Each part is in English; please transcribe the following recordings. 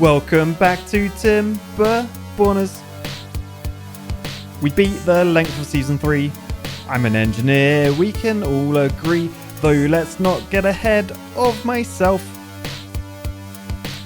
Welcome back to Timberborners. We beat the length of Season 3. I'm an engineer, we can all agree, though let's not get ahead of myself.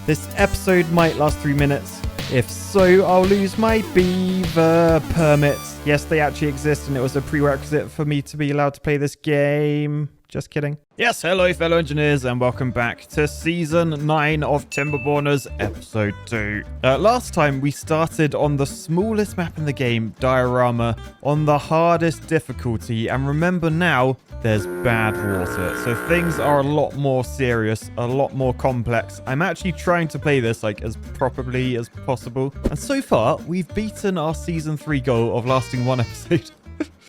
This episode might last 3 minutes. If so, I'll lose my beaver permits. Yes, they actually exist, and it was a prerequisite for me to be allowed to play this game. Just kidding. Yes, hello fellow engineers, and welcome back to Season 9 of Timberborners, Episode 2. Last time we started on the smallest map in the game, Diorama, on the hardest difficulty, and remember now, there's bad water, so things are a lot more serious, a lot more complex. I'm actually trying to play this like as properly as possible, and so far, we've beaten our Season 3 goal of lasting 1 episode.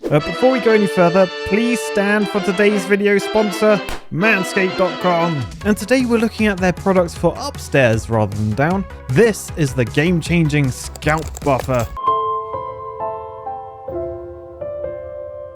Before we go any further, please stand for today's video sponsor, Manscaped.com. And today we're looking at their products for upstairs rather than down. This is the game-changing Scalp Buffer.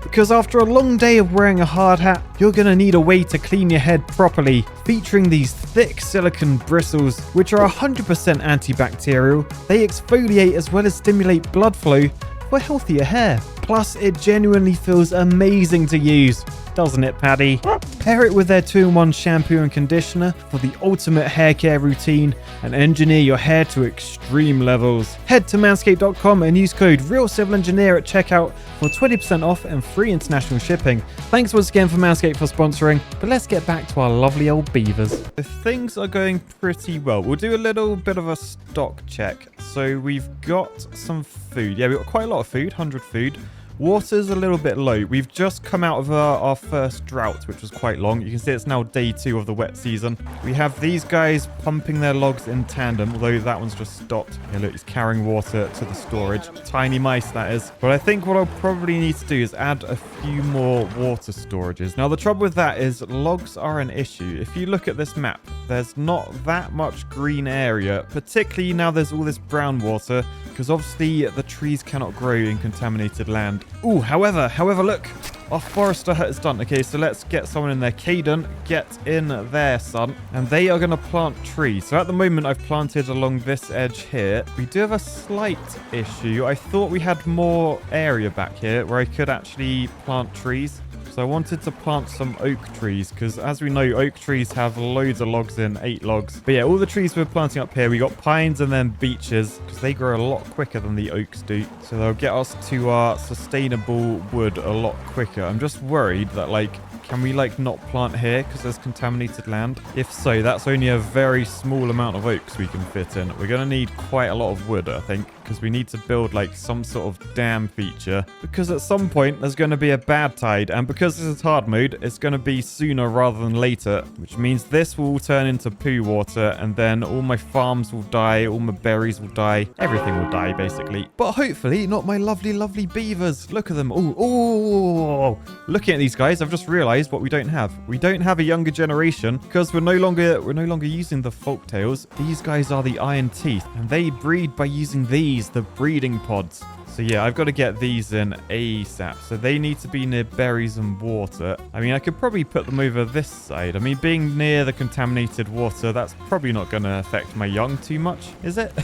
Because after a long day of wearing a hard hat, you're going to need a way to clean your head properly, featuring these thick silicone bristles, which are 100% antibacterial. They exfoliate as well as stimulate blood flow for healthier hair. Plus, it genuinely feels amazing to use, doesn't it, Paddy? Pair it with their 2-in-1 shampoo and conditioner for the ultimate hair care routine and engineer your hair to extreme levels. Head to manscaped.com and use code RealCivilEngineer at checkout for 20% off and free international shipping. Thanks once again for Manscaped for sponsoring, but let's get back to our lovely old beavers. Things are going pretty well. We'll do a little bit of a stock check. So we've got some food. Yeah, we've got quite a lot of food, 100 food. Water's a little bit low. We've just come out of our first drought, which was quite long. You can see it's now day 2 of the wet season. We have these guys pumping their logs in tandem, although that one's just stopped. Yeah, look, he's carrying water to the storage. Tiny mice, that is. But I think what I'll probably need to do is add a few more water storages. Now, the trouble with that is logs are an issue. If you look at this map, there's not that much green area, particularly now there's all this brown water, because obviously the trees cannot grow in contaminated land. Ooh, however, look, our forester hut is done. Okay, so let's get someone in there. Caden, get in there, son. And they are going to plant trees. So at the moment, I've planted along this edge here. We do have a slight issue. I thought we had more area back here where I could actually plant trees. So I wanted to plant some oak trees because, as we know, oak trees have loads of logs in, 8 logs. But yeah, all the trees we're planting up here, we got pines and then beeches because they grow a lot quicker than the oaks do. So they'll get us to our sustainable wood a lot quicker. I'm just worried that, like, can we, like, not plant here because there's contaminated land? If so, that's only a very small amount of oaks we can fit in. We're going to need quite a lot of wood, I think, because we need to build, like, some sort of dam feature. Because at some point, there's going to be a bad tide. And because this is hard mode, it's going to be sooner rather than later. Which means this will turn into poo water. And then all my farms will die. All my berries will die. Everything will die, basically. But hopefully, not my lovely, lovely beavers. Look at them. Oh, looking at these guys, I've just realized what we don't have. We don't have a younger generation because we're no longer using the folktales. These guys are the iron teeth, and they breed by using these, the breeding pods. So yeah, I've got to get these in ASAP. So they need to be near berries and water. I mean, I could probably put them over this side. I mean, being near the contaminated water, that's probably not going to affect my young too much, is it?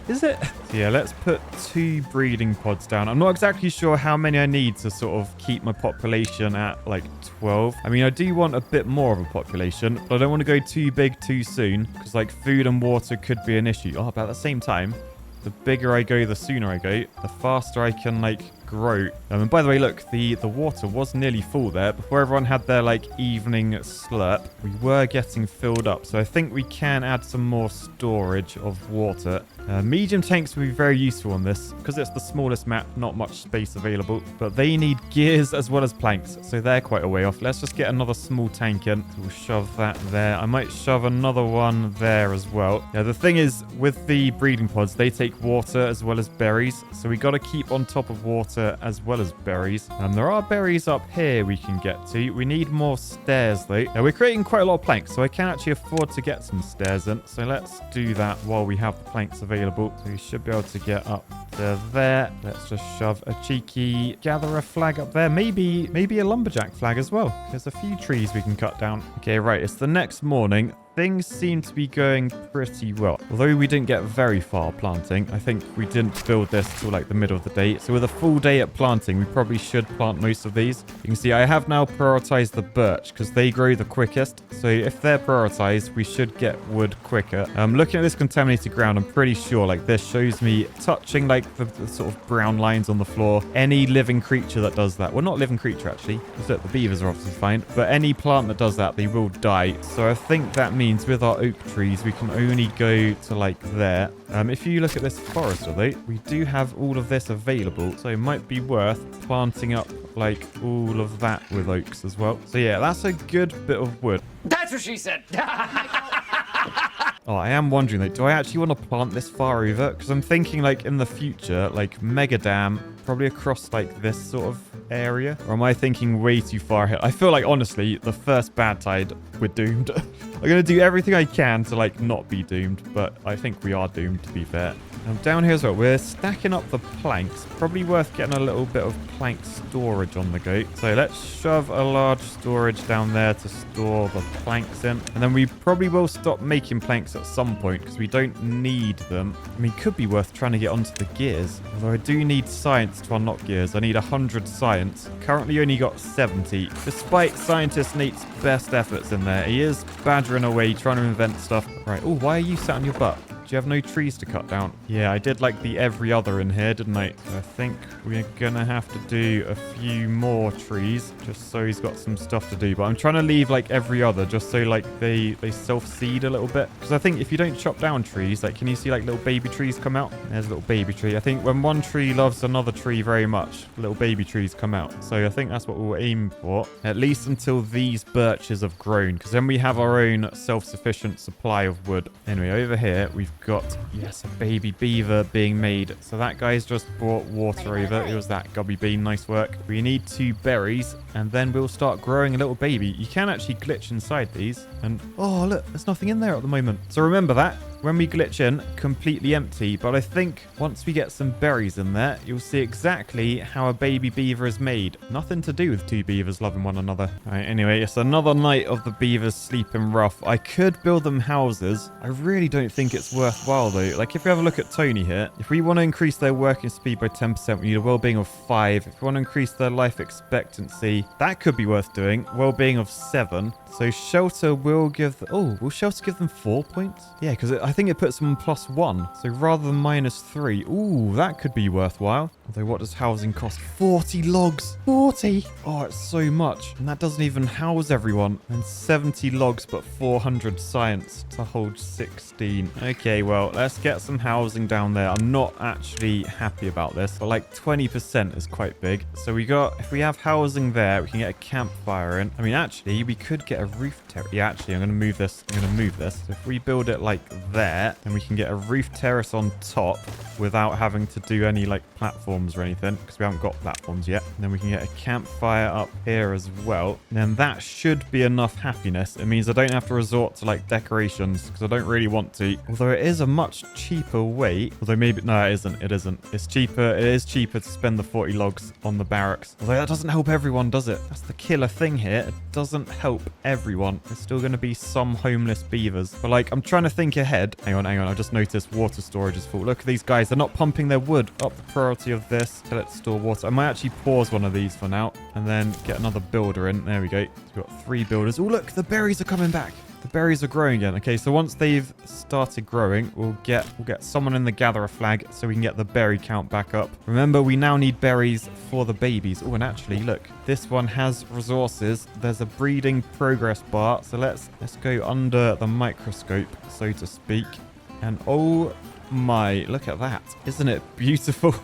Is it? So yeah, let's put 2 breeding pods down. I'm not exactly sure how many I need to sort of keep my population at like 12. I mean, I do want a bit more of a population, but I don't want to go too big too soon because like food and water could be an issue. Oh, but at the same time, the bigger I go, the sooner I go, the faster I can like grow. And by the way, look, the water was nearly full there. Before everyone had their like evening slurp, we were getting filled up. So I think we can add some more storage of water. Medium tanks will be very useful on this because it's the smallest map, not much space available, but they need gears as well as planks, so they're quite a way off. Let's just get another small tank in. So we'll shove that there. I might shove another one there as well. Yeah, the thing is with the breeding pods, they take water as well as berries, so we got to keep on top of water as well as berries. And there are berries up here we can get to. We need more stairs though. Now, we're creating quite a lot of planks, so I can actually afford to get some stairs in, so let's do that while we have the planks available. So we should be able to get up to there. Let's just shove a cheeky gatherer flag up there. Maybe a lumberjack flag as well. There's a few trees we can cut down. Okay, right. It's the next morning. things seem to be going pretty well. Although we didn't get very far planting, I think we didn't build this till like the middle of the day. So with a full day at planting, we probably should plant most of these. You can see I have now prioritized the birch because they grow the quickest. So if they're prioritized, we should get wood quicker. Looking at this contaminated ground, I'm pretty sure like this shows me touching like the sort of brown lines on the floor. Any living creature that does that, well, not living creature actually, because look, the beavers are obviously fine, but any plant that does that, they will die. So I think that means with our oak trees, we can only go to like there. If you look at this forester though, we do have all of this available, so it might be worth planting up like all of that with oaks as well. So yeah, that's a good bit of wood. That's what she said. Oh, I am wondering though, do I actually want to plant this far over? Because I'm thinking like in the future, like mega dam, probably across like this sort of area. Or am I thinking way too far ahead? I feel like honestly, the first bad tide, we're doomed. I'm going to do everything I can to like not be doomed, but I think we are doomed to be fair. Down here as well, we're stacking up the planks. Probably worth getting a little bit of plank storage on the go. So let's shove a large storage down there to store the planks in. And then we probably will stop making planks at some point because we don't need them. I mean, could be worth trying to get onto the gears. Although I do need science to unlock gears. I need 100 science. Currently only got 70. Despite scientist Nate's best efforts in there, he is badgering away trying to invent stuff. Right. Oh, why are you sat on your butt? Do you have no trees to cut down? Yeah, I did like the every other in here, didn't I? So I think we're gonna have to do a few more trees just so he's got some stuff to do. But I'm trying to leave like every other just so like they self-seed a little bit. Because I think if you don't chop down trees, like can you see like little baby trees come out? There's a little baby tree. I think when one tree loves another tree very much, little baby trees come out. So I think that's what we'll aim for. At least until these birches have grown. Because then we have our own self-sufficient supply of wood. Anyway, over here we've got, yes, a baby beaver being made. So that guy's just brought water over. It was that gubby bean. Nice work. We need 2 berries and then we'll start growing a little baby. You can actually glitch inside these and oh look, there's nothing in there at the moment. So remember that when we glitch in, completely empty. But I think once we get some berries in there, you'll see exactly how a baby beaver is made. Nothing to do with 2 beavers loving one another. All right, anyway, it's another night of the beavers sleeping rough. I could build them houses. I really don't think it's worthwhile though. Like if you have a look at Tony here, if we want to increase their working speed by 10%, we need a well-being of 5. If we want to increase their life expectancy, that could be worth doing. Well-being of 7. So shelter will give... will shelter give them 4 points? Yeah, because I think it puts them on +1. So rather than -3. Ooh, that could be worthwhile. Although what does housing cost? 40 logs. 40! Oh, it's so much. And that doesn't even house everyone. And 70 logs, but 400 science to hold 16. Okay, well, let's get some housing down there. I'm not actually happy about this, but like 20% is quite big. So if we have housing there, we can get a campfire in. I mean, actually, we could get a roof terrace. Yeah, actually, I'm going to move this. So if we build it like there, then we can get a roof terrace on top without having to do any like platforms or anything, because we haven't got platforms yet. And then we can get a campfire up here as well. And then that should be enough happiness. It means I don't have to resort to like decorations because I don't really want to. Although it is a much cheaper way. Although maybe, no, it isn't. It isn't. It's cheaper. It is cheaper to spend the 40 logs on the barracks. Although that doesn't help everyone, does it? That's the killer thing here. It doesn't help everyone. There's still going to be some homeless beavers. But like, I'm trying to think ahead. Hang on. I just noticed water storage is full. Look at these guys. They're not pumping their wood up the priority of this to let's store water. I might actually pause one of these for now and then get another builder in. There we go. We've got 3 builders. Oh, look, the berries are coming back. The berries are growing again. Okay, so once they've started growing, we'll get someone in the gatherer flag so we can get the berry count back up. Remember, we now need berries for the babies. Oh, and actually, look, this one has resources. There's a breeding progress bar. So let's go under the microscope, so to speak. And oh my, look at that. Isn't it beautiful?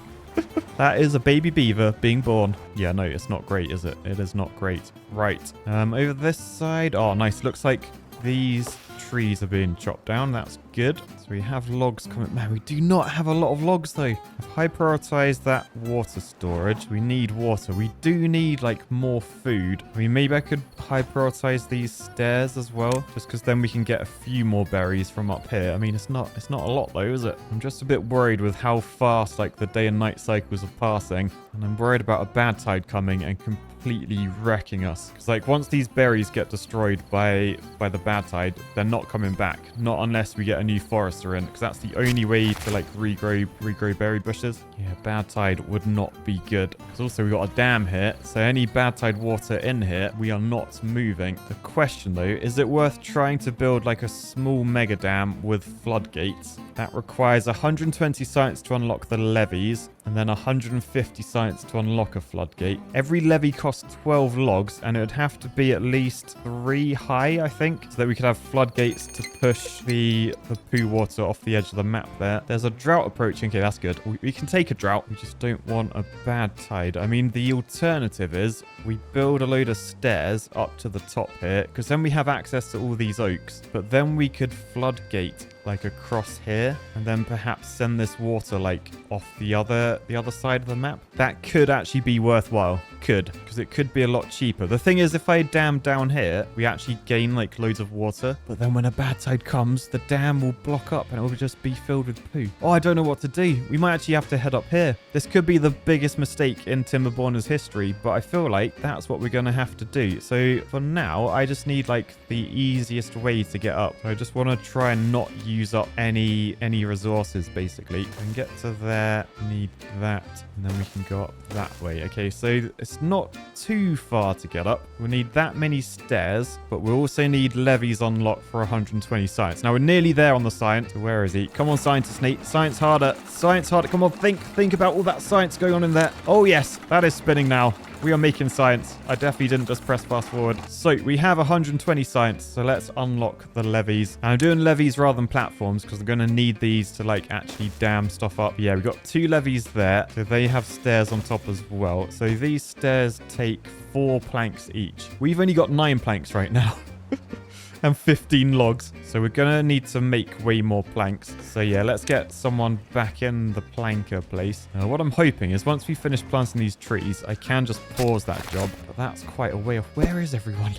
That is a baby beaver being born. Yeah, no, it's not great, is it? It is not great. Right. Over this side. Oh, nice. Looks like these trees are being chopped down. That's good. So we have logs coming. Man, we do not have a lot of logs though. I've high prioritized that water storage. We need water. We do need like more food. I mean, maybe I could high prioritize these stairs as well, just because then we can get a few more berries from up here. I mean, it's not a lot though, is it? I'm just a bit worried with how fast like the day and night cycles are passing, and I'm worried about a bad tide coming and completely completely wrecking us. Because like once these berries get destroyed by the bad tide, they're not coming back. Not unless we get a new forester in, because that's the only way to like regrow berry bushes. Yeah, bad tide would not be good. Because also we got a dam here, so any bad tide water in here, we are not moving. The question though, is it worth trying to build like a small mega dam with floodgates? That requires 120 science to unlock the levees, and then 150 science to unlock a floodgate. Every levy costs 12 logs, and it would have to be at least 3 high, I think, so that we could have floodgates to push the poo water off the edge of the map there. There's a drought approaching. Okay, that's good. We can take a drought. We just don't want a bad tide. I mean, the alternative is we build a load of stairs up to the top here, because then we have access to all these oaks, but then we could floodgate like across here, and then perhaps send this water like off the other side of the map. That could actually be worthwhile. Could, because it could be a lot cheaper. The thing is, if I dam down here, we actually gain like loads of water, but then when a bad tide comes, the dam will block up and it will just be filled with poo. Oh, I don't know what to do. We might actually have to head up here. This could be the biggest mistake in Timberborners history, but I feel like that's what we're going to have to do. So for now, I just need like the easiest way to get up. So I just want to try and not use up any resources, basically. I can get to there, need that, and then we can go up that way. Okay, so it's not too far to get up. We need that many stairs, but we also need levies unlocked for 120 science. Now we're nearly there on the science. So where is he? Come on, scientist Nate. Science harder. Science harder. Come on, think about all that science going on in there. Oh yes, that is spinning now. We are making science. I definitely didn't just press fast forward. So we have 120 science. So let's unlock the levees. And I'm doing levees rather than platforms because I'm going to need these to like actually dam stuff up. Yeah, we got 2 levees there. So they have stairs on top as well. So these stairs take 4 planks each. We've only got 9 planks right now. And 15 logs. So we're going to need to make way more planks. So yeah, let's get someone back in the planker place. What I'm hoping is once we finish planting these trees, I can just pause that job. But that's quite a way off. Where is everyone?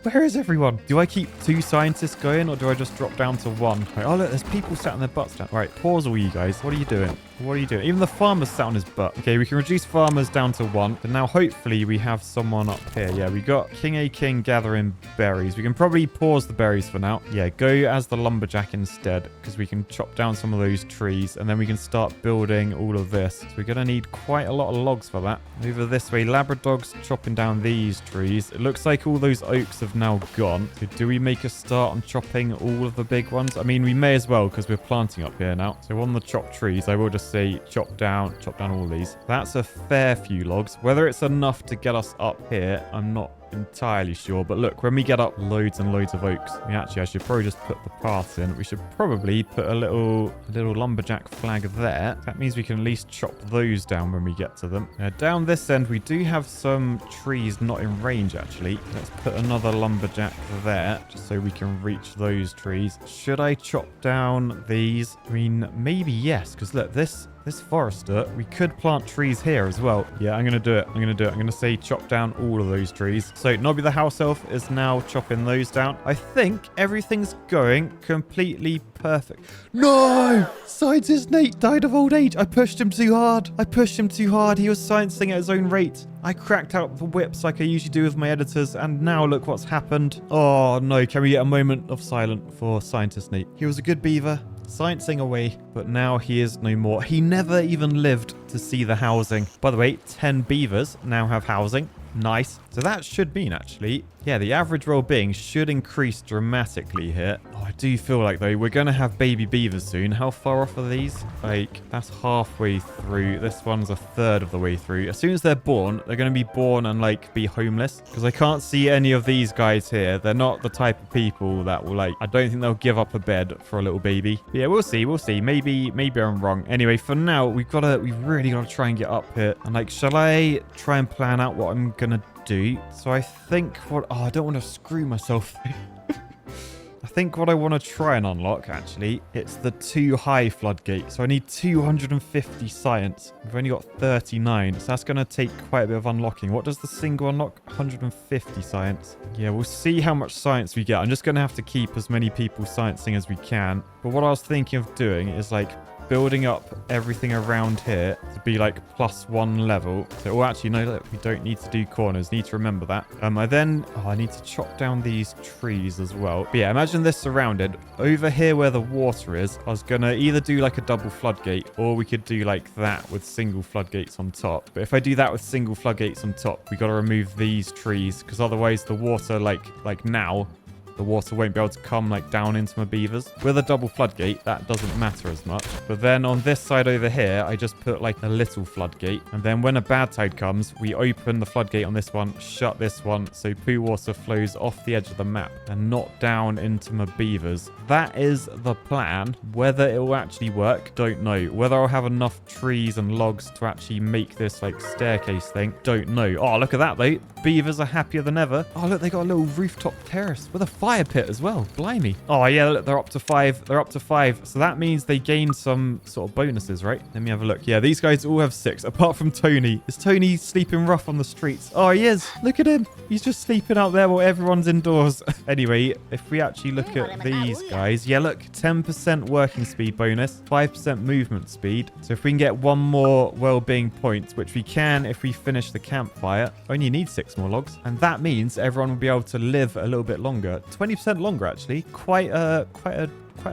Where is everyone? Do I keep 2 scientists going or do I just drop down to 1? Right, oh, look, there's people sat on their butts down. All right, pause all you guys. What are you doing? What are you doing? Even the farmer's sat on his butt. Okay, we can reduce farmers down to 1. But now hopefully we have someone up here. Yeah, we got King gathering berries. We can probably pause the berries for now. Yeah, go as the lumberjack instead because we can chop down some of those trees and then we can start building all of this. So we're going to need quite a lot of logs for that. Over this way, Labradog's chopping down these trees. It looks like all those oaks have now gone. So do we make a start on chopping all of the big ones? I mean, we may as well because we're planting up here now. So on the chopped trees, I will just say chop down all these. That's a fair few logs. Whether it's enough to get us up here, I'm not entirely sure, but look, when we get up loads and loads of oaks, I should probably just put the paths in. We should probably put a little lumberjack flag there. That means we can at least chop those down when we get to them. Down this end, we do have some trees not in range, actually. Let's put another lumberjack there, just so we can reach those trees. Should I chop down these? I mean, maybe yes, because look, this forester, we could plant trees here as well. Yeah, I'm going to do it. I'm going to say chop down all of those trees. So Nobby the house elf is now chopping those down. I think everything's going completely perfect. No! Scientist Nate died of old age. I pushed him too hard. He was sciencing at his own rate. I cracked out the whips like I usually do with my editors, and now look what's happened. Oh no, can we get a moment of silence for Scientist Nate? He was a good beaver, sciencing away, but now he is no more. He never even lived to see the housing. By the way, 10 beavers now have housing. Nice. So that should mean, actually, yeah, the average well-being should increase dramatically here. Oh, I do feel like, though, we're going to have baby beavers soon. How far off are these? Like, that's halfway through. This one's a third of the way through. As soon as they're born, they're going to be born and, like, be homeless. Because I can't see any of these guys here. They're not the type of people that will, like, I don't think they'll give up a bed for a little baby. But yeah, we'll see. We'll see. Maybe I'm wrong. Anyway, for now, we've really got to try and get up here. And, like, shall I try and plan out what I'm going to do? So I think I don't want to screw myself. I think what I want to try and unlock, actually, it's the 2 high floodgate. So I need 250 science. We've only got 39, so that's going to take quite a bit of unlocking. What does the single unlock? 150 science. Yeah, we'll see how much science we get. I'm just going to have to keep as many people sciencing as we can. But what I was thinking of doing is, like, building up everything around here to be like +1 level. So, oh, actually, no, look, we don't need to do corners. Need to remember that. I need to chop down these trees as well. But yeah, imagine this surrounded. Over here where the water is, I was going to either do like a double floodgate, or we could do like that with single floodgates on top. But if I do that with single floodgates on top, we got to remove these trees, because otherwise the water, like now, the water won't be able to come like down into my beavers. With a double floodgate, that doesn't matter as much. But then on this side over here, I just put like a little floodgate. And then when a bad tide comes, we open the floodgate on this one, shut this one, so poo water flows off the edge of the map and not down into my beavers. That is the plan. Whether it will actually work, don't know. Whether I'll have enough trees and logs to actually make this like staircase thing, don't know. Oh, look at that though. Beavers are happier than ever. Oh, look, they got a little rooftop terrace with a fire pit as well. Blimey. Oh, yeah, look, they're up to 5. They're up to 5. So that means they gained some sort of bonuses, right? Let me have a look. Yeah, these guys all have 6, apart from Tony. Is Tony sleeping rough on the streets? Oh, he is. Look at him. He's just sleeping out there while everyone's indoors. Anyway, if we actually look at these guys, yeah, look, 10% working speed bonus, 5% movement speed. So if we can get 1 more well-being point, which we can if we finish the campfire, only need 6 more logs. And that means everyone will be able to live a little bit longer. 20% longer, actually. Quite a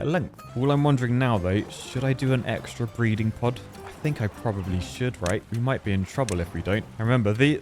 length. All I'm wondering now, though, should I do an extra breeding pod? I think I probably should, right? We might be in trouble if we don't. Remember, the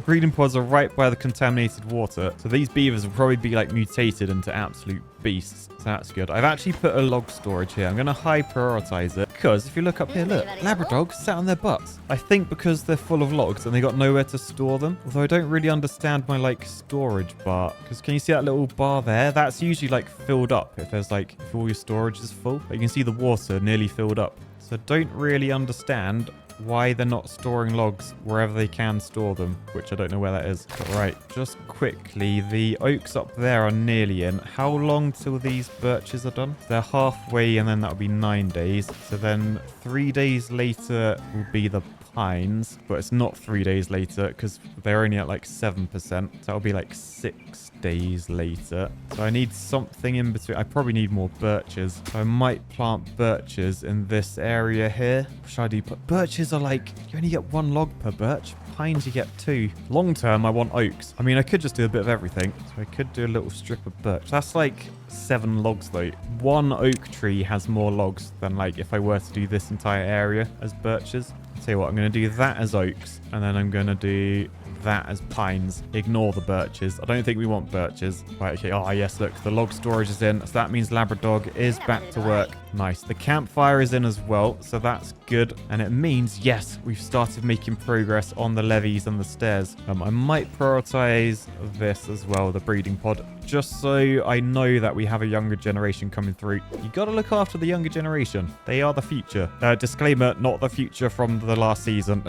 breeding pods are right by the contaminated water, so these beavers will probably be like mutated into absolute beasts. So that's good. I've actually put a log storage here. I'm going to high prioritize it because if you look up here, look, Labradogs sat on their butts. I think because they're full of logs and they got nowhere to store them. Although I don't really understand my like storage bar, because can you see that little bar there? That's usually like filled up if there's like, if all your storage is full. But you can see the water nearly filled up. So I don't really understand why they're not storing logs wherever they can store them, which I don't know where that is. But right, just quickly, the oaks up there are nearly in. How long till these birches are done? They're halfway, and then that'll be 9 days. So then 3 days later will be the pines, but it's not 3 days later because they're only at like 7%. So that'll be like 6 days later. So I need something in between. I probably need more birches. So I might plant birches in this area here. What should I do? But birches are like, you only get 1 log per birch. Pines you get 2. Long term, I want oaks. I mean, I could just do a bit of everything. So I could do a little strip of birch. That's like 7 logs though. 1 oak tree has more logs than like if I were to do this entire area as birches. I'll tell you what, I'm going to do that as oaks, and then I'm going to do that as pines. Ignore the birches. I don't think we want birches. Right, okay. Oh, yes, look, the log storage is in. So that means Labradog is back to work. Nice. The campfire is in as well, so that's good. And it means, yes, we've started making progress on the levees and the stairs. I might prioritize this as well, the breeding pod, just so I know that we have a younger generation coming through. You got to look after the younger generation. They are the future. Disclaimer, not the future from the last season.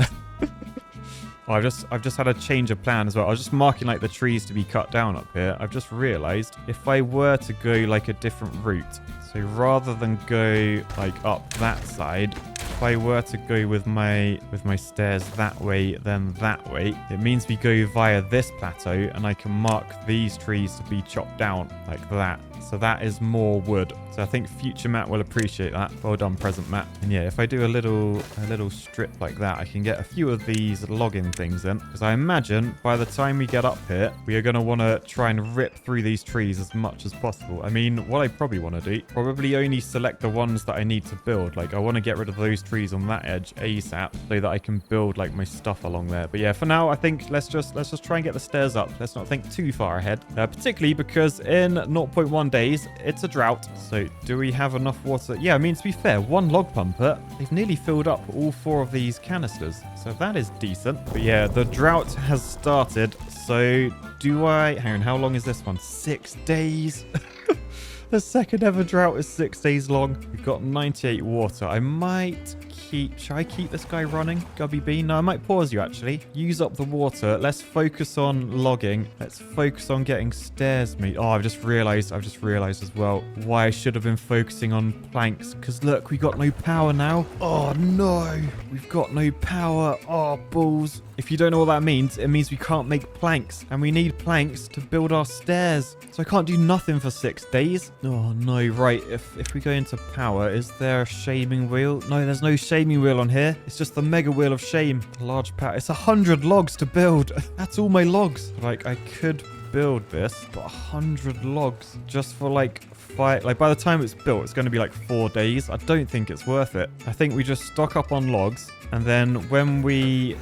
Oh, I've just had a change of plan as well. I was just marking like the trees to be cut down up here. I've just realized if I were to go like a different route, so rather than go like up that side, if I were to go with my stairs that way, then that way, it means we go via this plateau and I can mark these trees to be chopped down like that. So that is more wood. So I think future Matt will appreciate that. Well done, present Matt. And yeah, if I do a little strip like that, I can get a few of these logging things in. Because I imagine by the time we get up here, we are going to want to try and rip through these trees as much as possible. I mean, what I probably want to do, probably only select the ones that I need to build. Like I want to get rid of those trees on that edge ASAP so that I can build like my stuff along there. But yeah, for now, I think let's just try and get the stairs up. Let's not think too far ahead, particularly because in 0.1 days, it's a drought. So do we have enough water? Yeah, I mean, to be fair, 1 log pumper, they've nearly filled up all 4 of these canisters. So that is decent. But yeah, the drought has started. So do I... Hang on, how long is this one? 6 days? The second ever drought is 6 days long. We've got 98 water. I might keep... Should I keep this guy running? Gubby Bean? No, I might pause you, actually. Use up the water. Let's focus on logging. Let's focus on getting stairs made. Oh, I've just realized as well why I should have been focusing on planks. Because look, we got no power now. Oh, no. We've got no power. Oh, balls. If you don't know what that means, it means we can't make planks. And we need planks to build our stairs. So I can't do nothing for 6 days. Oh, no. Right. If we go into power, is there a shaming wheel? No, there's no shaming wheel on here. It's just the mega wheel of shame. Large power. It's 100 logs to build. That's all my logs. Like, I could build this, but 100 logs just for like by the time it's built, it's going to be like 4 days. I don't think it's worth it. I think we just stock up on logs, and then when we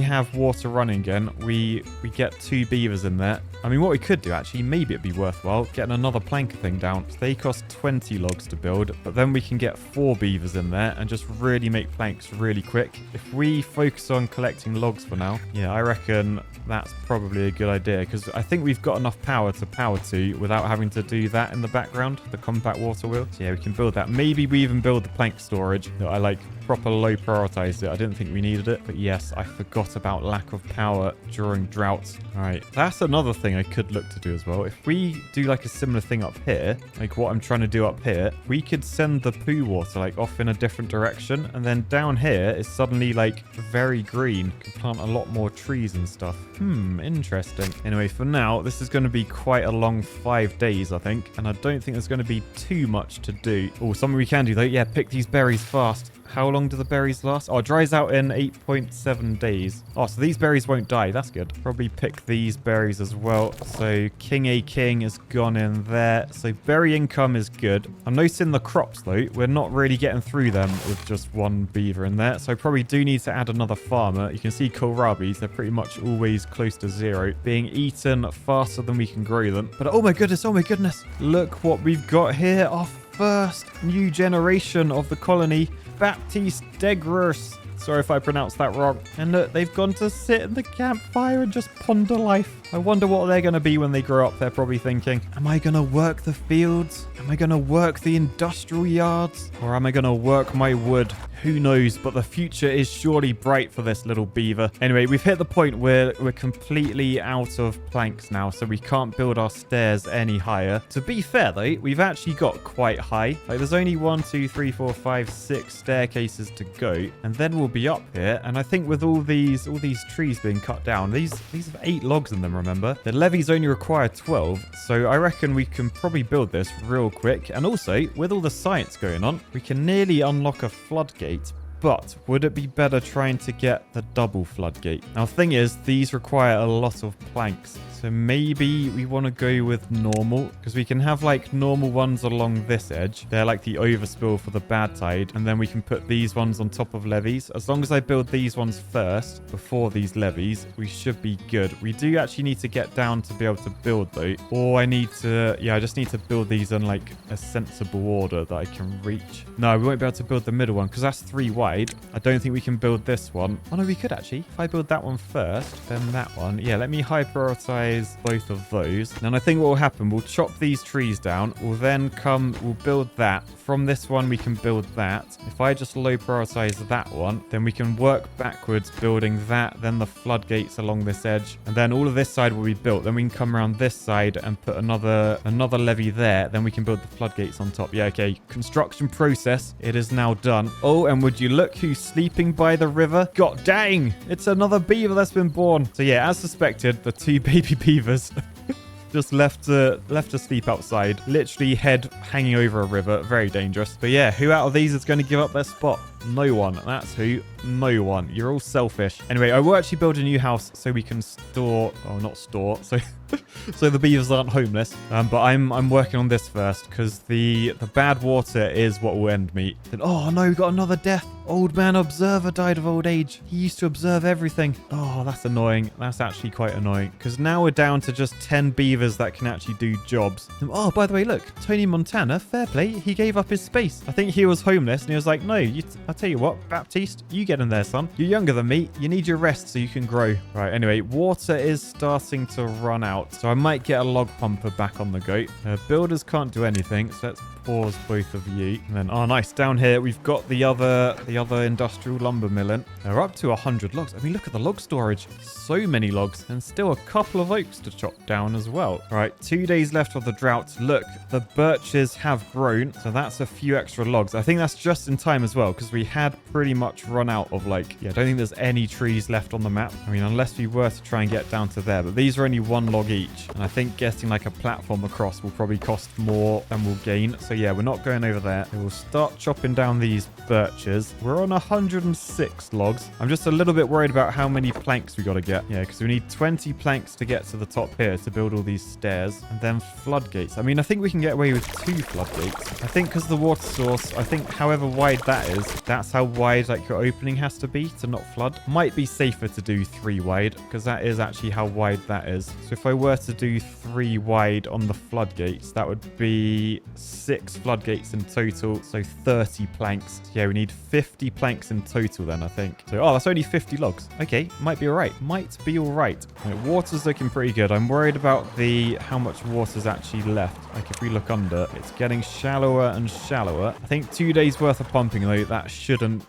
have water running again, we get 2 beavers in there. I mean, what we could do actually, maybe it'd be worthwhile getting another planker thing down. So they cost 20 logs to build, but then we can get 4 beavers in there and just really make planks really quick. If we focus on collecting logs for now, yeah, I reckon that's probably a good idea, because I think we've got enough power to power to without having to do that in the background, the compact water wheel. So yeah, we can build that. Maybe we even build the plank storage. I like proper low prioritized it. I didn't think we needed it, but yes, I forgot about lack of power during droughts. All right, that's another thing I could look to do as well. If we do like a similar thing up here, like what I'm trying to do up here, we could send the poo water like off in a different direction, and then down here is suddenly like very green. Could plant a lot more trees and stuff. Interesting. Anyway, for now, this is going to be quite a long 5 days, I think, and I don't think there's going to be too much to do. Oh, something we can do though. Yeah, pick these berries fast. How long do the berries last? Oh, it dries out in 8.7 days. Oh, so these berries won't die. That's good. Probably pick these berries as well. So King A King has gone in there. So berry income is good. I'm noticing the crops, though. We're not really getting through them with just 1 beaver in there. So I probably do need to add another farmer. You can see kohlrabis. They're pretty much always close to 0. Being eaten faster than we can grow them. But oh my goodness, oh my goodness. Look what we've got here. Our first new generation of the colony. Baptiste Degrers. Sorry if I pronounced that wrong. And look, they've gone to sit in the campfire and just ponder life. I wonder what they're going to be when they grow up. They're probably thinking, am I going to work the fields? Am I going to work the industrial yards? Or am I going to work my wood? Who knows, but the future is surely bright for this little beaver. Anyway, we've hit the point where we're completely out of planks now, so we can't build our stairs any higher. To be fair, though, we've actually got quite high. Like, there's only 1, 2, 3, 4, 5, 6 staircases to go, and then we'll be up here. And I think with all these trees being cut down, these have 8 logs in them, remember? The levees only require 12, so I reckon we can probably build this real quick. And also, with all the science going on, we can nearly unlock a floodgate. But would it be better trying to get the double floodgate? Now, the thing is, these require a lot of planks. So maybe we want to go with normal, because we can have like normal ones along this edge. They're like the overspill for the bad tide. And then we can put these ones on top of levees. As long as I build these ones first before these levees, we should be good. We do actually need to get down to be able to build though. Or I just need to build these in like a sensible order that I can reach. No, we won't be able to build the middle one because that's 3 wide. I don't think we can build this one. Oh no, we could actually. If I build that one first, then that one. Yeah, let me high prioritize both of those. And I think what will happen, we'll chop these trees down. We'll build that. From this one, we can build that. If I just low prioritize that one, then we can work backwards building that, then the floodgates along this edge. And then all of this side will be built. Then we can come around this side and put another levee there. Then we can build the floodgates on top. Yeah, okay. Construction process. It is now done. Oh, and would you look who's sleeping by the river? God dang! It's another beaver that's been born. So yeah, as suspected, the 2 baby beavers just left to sleep outside. Literally head hanging over a river. Very dangerous. But yeah, who out of these is going to give up their spot? No one. That's who. No one. You're all selfish. Anyway, I will actually build a new house so we can store... Oh, not store. So the beavers aren't homeless. But I'm working on this first because the bad water is what will end me. Then, oh no, we got another death. Old man observer died of old age. He used to observe everything. Oh, that's annoying. That's actually quite annoying because now we're down to just 10 beavers that can actually do jobs. Oh, by the way, look, Tony Montana, fair play. He gave up his space. I think he was homeless and he was like, no, I'll tell you what, Baptiste, you get in there, son. You're younger than me. You need your rest so you can grow. Right, anyway, water is starting to run out. So I might get a log pumper back on the go. Builders can't do anything, so let's pause both of you. And then, oh, nice. Down here, we've got the other other industrial lumber mill in. They're up to 100 logs. I mean, look at the log storage. So many logs and still a couple of oaks to chop down as well. All right, 2 days left of the drought. Look, the birches have grown. So that's a few extra logs. I think that's just in time as well because we had pretty much run out of I don't think there's any trees left on the map. I mean, unless we were to try and get down to there. But these are only 1 log each. And I think getting a platform across will probably cost more than we'll gain. So yeah, we're not going over there. We'll start chopping down these birches. We're on 106 logs. I'm just a little bit worried about how many planks we got to get. Yeah, because we need 20 planks to get to the top here to build all these stairs. And then floodgates. I mean, I think we can get away with 2 floodgates. I think because the water source, I think however wide that is, that's how wide your opening has to be to not flood. Might be safer to do 3 wide because that is actually how wide that is. So if I were to do 3 wide on the floodgates, that would be 6 floodgates in total. So 30 planks. So yeah, we need 50 planks in total then, I think. So, oh, that's only 50 logs. Okay, might be all right. Might be all right. Water's looking pretty good. I'm worried about how much water's actually left. If we look under, it's getting shallower and shallower. I think 2 days worth of pumping though, that shouldn't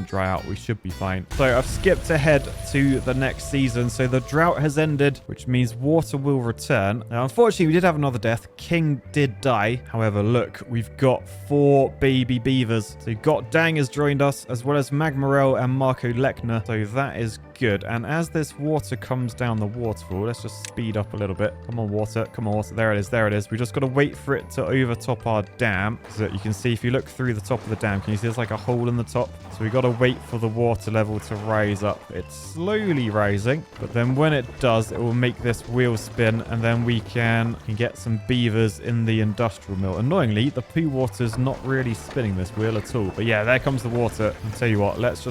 dry out. We should be fine. So I've skipped ahead to the next season. So the drought has ended, which means water will return. Now, unfortunately, we did have another death. King did die. However, look, we've got 4 baby beavers. So Got Dang has joined us, as well as Magmarel and Marco Lechner. So that is good. And as this water comes down the waterfall, let's just speed up a little bit. Come on, water. Come on, water. There it is. There it is. We just got to wait for it to overtop our dam. So you can see, if you look through the top of the dam, can you see there's a hole in the top? So we got to wait for the water level to rise up. It's slowly rising, but then when it does, it will make this wheel spin, and then we can get some beavers in the industrial mill. Annoyingly, the poo water's not really spinning this wheel at all. But yeah, there comes the water. I'll tell you what, let's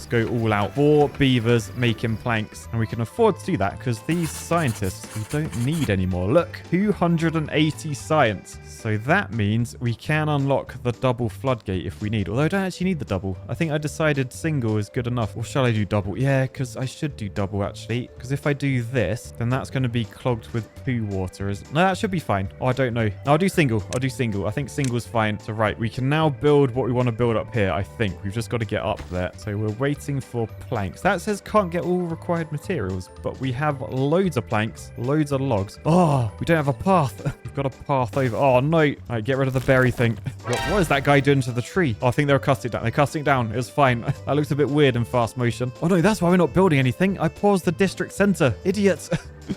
go all out. 4 beavers making planks, and we can afford to do that because these scientists we don't need anymore. Look, 280 science. So that means we can unlock the double floodgate if we need. Although I don't actually need the double. I think I decided single is good enough. Or shall I do double? Yeah, because I should do double actually. Because if I do this, then that's going to be clogged with poo water. No, that should be fine. Oh, I don't know. I'll do single. I think single's fine. So right, we can now build what we want to build up here, I think. We've just got to get up there. So we're waiting for planks. That says can't get all required materials, but we have loads of planks, loads of logs. Oh, we don't have a path. We've got a path over. Oh, no. All right, get rid of the berry thing. What is that guy doing to the tree? Oh, I think they're cutting down. They're cutting down. It was fine. That looks a bit weird in fast motion. Oh, no, that's why we're not building anything. I paused the district center. Idiots.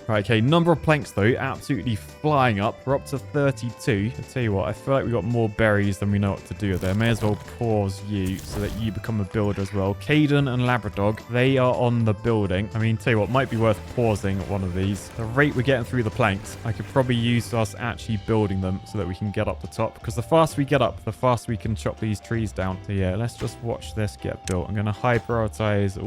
Right, okay, number of planks though, absolutely flying up. We're up to 32. I'll tell you what, I feel like we've got more berries than we know what to do with there. May as well pause you so that you become a builder as well. Caden and Labradog, they are on the building. I mean, tell you what, might be worth pausing at one of these. The rate we're getting through the planks, I could probably use us actually building them so that we can get up the top. Because the faster we get up, the faster we can chop these trees down. So yeah, let's just watch this get built. I'm going to high prioritize,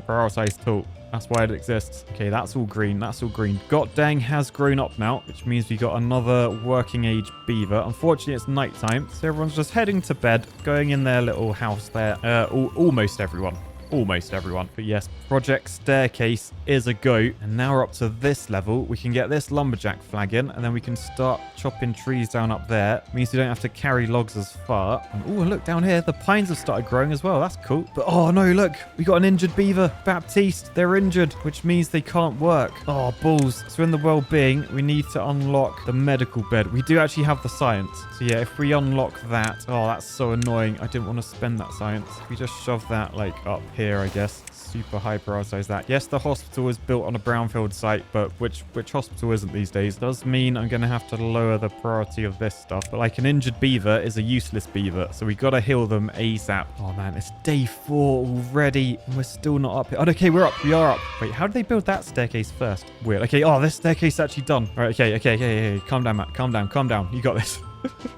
prioritize tool. That's why it exists. Okay, that's all green. That's all green. Got Dang has grown up now, which means we got another working age beaver. Unfortunately, it's nighttime, so everyone's just heading to bed, going in their little house there. Almost everyone. Almost everyone. But yes, project staircase is a go. And now we're up to this level. We can get this lumberjack flag in, and then we can start chopping trees down up there. It means we don't have to carry logs as far. And, oh, look down here. The pines have started growing as well. That's cool. But oh no, look. We got an injured beaver. Baptiste, they're injured, which means they can't work. Oh, balls. So in the well-being, we need to unlock the medical bed. We do actually have the science. So yeah, if we unlock that. Oh, that's so annoying. I didn't want to spend that science. We just shove that up here, I guess. Super high prioritize that. Yes, the hospital is built on a brownfield site, but which hospital isn't these days? Does mean I'm going to have to lower the priority of this stuff. But an injured beaver is a useless beaver, so we got to heal them ASAP. Oh man, it's day 4 already, and we're still not up here. Oh, okay, we're up. We are up. Wait, how did they build that staircase first? Weird. Okay, oh, this staircase is actually done. All right, okay. Calm down, Matt. Calm down. You got this.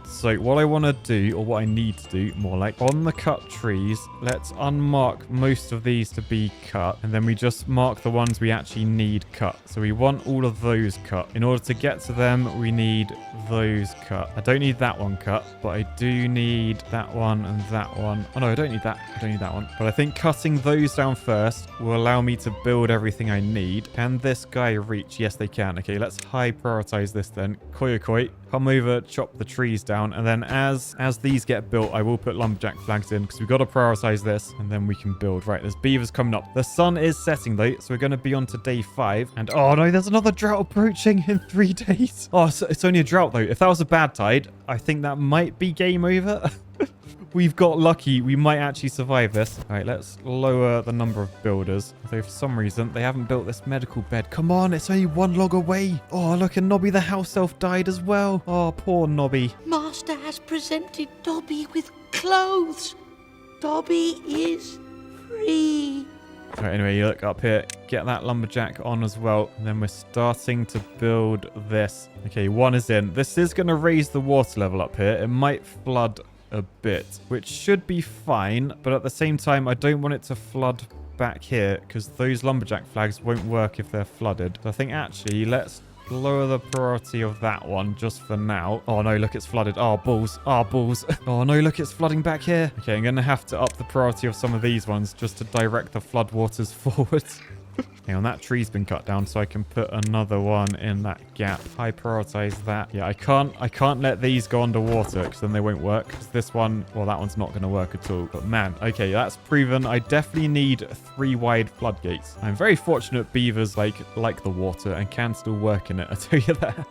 So what I want to do, or what I need to do, more like on the cut trees, let's unmark most of these to be cut, and then we just mark the ones we actually need cut. So we want all of those cut. In order to get to them, we need those cut. I don't need that one cut, but I do need that one and that one. Oh no, I don't need that. I don't need that one. But I think cutting those down first will allow me to build everything I need. Can this guy reach? Yes, they can. Okay, let's high prioritize this then. Koyokoi. come over, chop the trees down, and then as these get built, I will put lumberjack flags in because we've got to prioritize this, and then we can build. Right, there's beavers coming up. The sun is setting though, so we're going to be on to day 5. And oh no, there's another drought approaching in 3 days. Oh, so it's only a drought though. If that was a bad tide, I think that might be game over. We've got lucky. We might actually survive this. All right, let's lower the number of builders. Although for some reason, they haven't built this medical bed. Come on, it's only 1 log away. Oh, look, and Nobby the house elf died as well. Oh, poor Nobby. Master has presented Dobby with clothes. Dobby is free. All right, anyway, you look up here. Get that lumberjack on as well. And then we're starting to build this. Okay, 1 is in. This is going to raise the water level up here. It might flood a bit, which should be fine, but at the same time I don't want it to flood back here because those lumberjack flags won't work if they're flooded. So I think actually let's lower the priority of that one just for now. Oh no, look, it's flooded. Oh balls. Oh balls. Oh no, look, it's flooding back here. Okay, I'm gonna have to up the priority of some of these ones just to direct the flood waters forward. Hang on, that tree's been cut down, so I can put another one in that gap. I prioritize that. Yeah, I can't let these go underwater because then they won't work. Because this one, well, that one's not going to work at all. But man, okay, that's proven. I definitely need 3 wide floodgates. I'm very fortunate beavers like the water and can still work in it. I tell you that.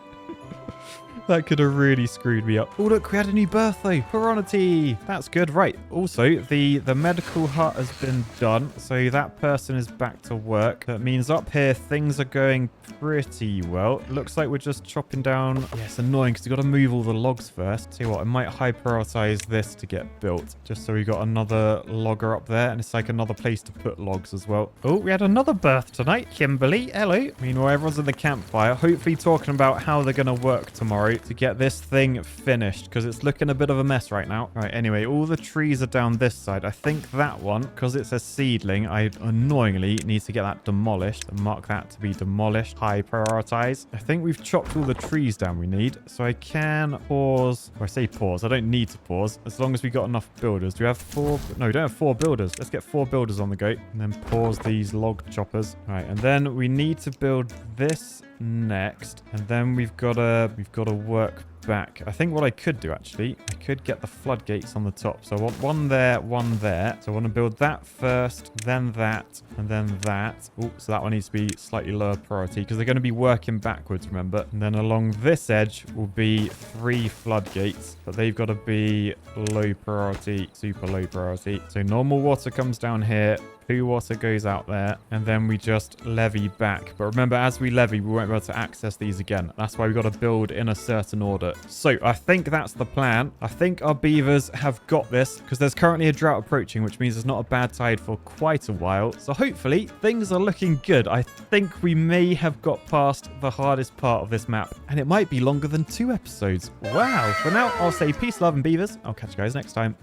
That could have really screwed me up. Oh, look, we had a new birth, though. Piranity. That's good. Right. Also, the medical hut has been done. So that person is back to work. That means up here, things are going pretty well. It looks like we're just chopping down. Yeah, it's annoying because we've got to move all the logs first. Tell you what, I might high prioritize this to get built. Just so we got another logger up there. And it's like another place to put logs as well. Oh, we had another birth tonight. Kimberly, hello. Meanwhile, everyone's in the campfire. Hopefully talking about how they're going to work tomorrow to get this thing finished because it's looking a bit of a mess right now. Right, anyway, all the trees are down this side. I think that one, because it's a seedling, I annoyingly need to get that demolished and mark that to be demolished. High prioritize. I think we've chopped all the trees down we need, so I can pause. Or I say pause. I don't need to pause as long as we got enough builders. Do we have 4? No, we don't have 4 builders. Let's get 4 builders on the go and then pause these log choppers. All right, and then we need to build this next, and then we've got to work back. I think what I could do actually, I could get the floodgates on the top. So I want 1 there, 1 there. So I want to build that first, then that, and then that. Oh, so that one needs to be slightly lower priority because they're going to be working backwards, remember? And then along this edge will be 3 floodgates, but they've got to be low priority, super low priority. So normal water comes down here. Poo water goes out there, and then we just levy back. But remember, as we levy, we won't be able to access these again. That's why we've got to build in a certain order. So I think that's the plan. I think our beavers have got this because there's currently a drought approaching, which means there's not a bad tide for quite a while. So hopefully things are looking good. I think we may have got past the hardest part of this map, and it might be longer than 2 episodes. Wow. For now, I'll say peace, love, and beavers. I'll catch you guys next time.